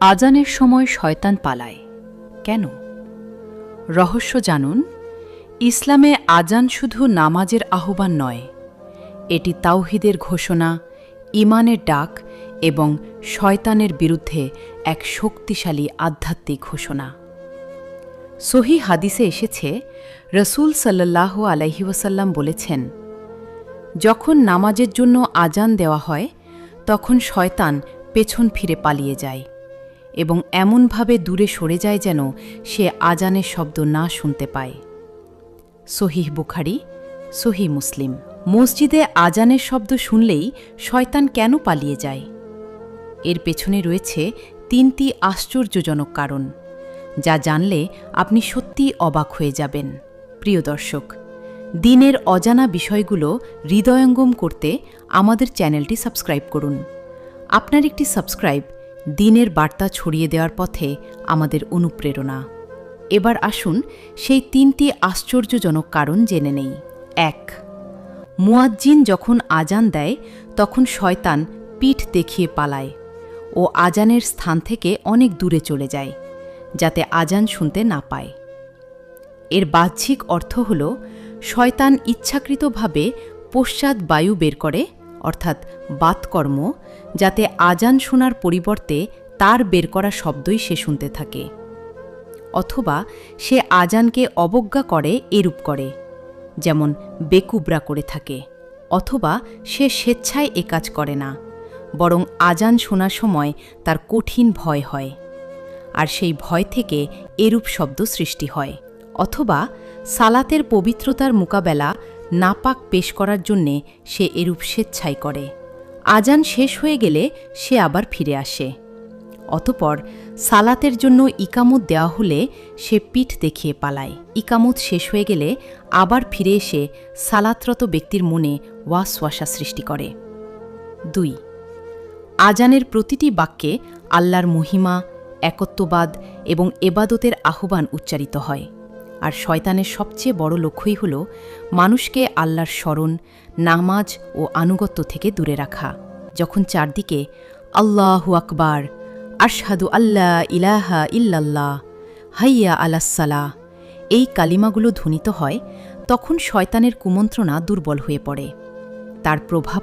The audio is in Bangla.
আজানের সময় শয়তান পালায় কেন? রহস্য জানুন। ইসলামে আজান শুধু নামাজের আহ্বান নয়, এটি তাওহীদের ঘোষণা, ঈমানের ডাক এবং শয়তানের বিরুদ্ধে এক শক্তিশালী আধ্যাত্মিক ঘোষণা। সহিহ হাদিসে এসেছে, রসূল সাল্লাল্লাহু আলাইহি ওয়াসাল্লাম বলেছেন, যখন নামাজের জন্য আজান দেওয়া হয় তখন শয়তান পেছন ফিরে পালিয়ে যায় এবং এমনভাবে দূরে সরে যায় যেন সে আজানের শব্দ না শুনতে পায়। সহিহ বুখারী, সহিহ মুসলিম। মসজিদে আজানের শব্দ শুনলেই শয়তান কেন পালিয়ে যায়? এর পেছনে রয়েছে 3টি আশ্চর্যজনক কারণ, যা জানলে আপনি সত্যিই অবাক হয়ে যাবেন। প্রিয় দর্শক, দ্বীনের অজানা বিষয়গুলো হৃদয়ঙ্গম করতে আমাদের চ্যানেলটি সাবস্ক্রাইব করুন। আপনার একটি সাবস্ক্রাইব দ্বীনের বার্তা ছড়িয়ে দেওয়ার পথে আমাদের অনুপ্রেরণা। এবার আসুন সেই 3টি আশ্চর্যজনক কারণ জেনে নেই। 1. মুয়াজ্জিন যখন আজান দেয় তখন শয়তান পিঠ দেখিয়ে পালায় ও আজানের স্থান থেকে অনেক দূরে চলে যায়, যাতে আজান শুনতে না পায়। এর বাহ্যিক অর্থ হল, শয়তান ইচ্ছাকৃতভাবে পশ্চাৎ বায়ু বের করে, অর্থাৎ বাতকর্ম, যাতে আজান শোনার পরিবর্তে তার বের করা শব্দই সে শুনতে থাকে। অথবা সে আজানকে অবজ্ঞা করে এরূপ করে, যেমন বেকুবরা করে থাকে। অথবা সে স্বেচ্ছায় এ কাজ করে না, বরং আজান শোনার সময় তার কঠিন ভয় হয়, আর সেই ভয় থেকে এরূপ শব্দ সৃষ্টি হয়। অথবা সালাতের পবিত্রতার মোকাবেলা নাপাক পেশ করার জন্যে সে এরূপ স্বেচ্ছায় করে। আজান শেষ হয়ে গেলে সে আবার ফিরে আসে। অতঃপর সালাতের জন্য ইকামত দেওয়া হলে সে পিঠ দেখিয়ে পালায়। ইকামত শেষ হয়ে গেলে আবার ফিরে এসে সালাতরত ব্যক্তির মনে ওয়াসওয়াসা সৃষ্টি করে। 2. আজানের প্রতিটি বাক্যে আল্লাহর মহিমা, একত্ববাদ এবং এবাদতের আহ্বান উচ্চারিত হয়। আর শয়তানের সবচেয়ে বড় লক্ষ্যই হল মানুষকে আল্লাহর স্মরণ, নামাজ ও আনুগত্য থেকে দূরে রাখা। যখন চারদিকে আল্লাহু আকবার, আশহাদু আল্লা ইলাহা ইল্লাল্লাহ, হাইয়া আলাস-সালাহ এই কালিমাগুলো ধ্বনিত হয়, তখন শয়তানের কুমন্ত্রণা দুর্বল হয়ে পড়ে। তার প্রভাব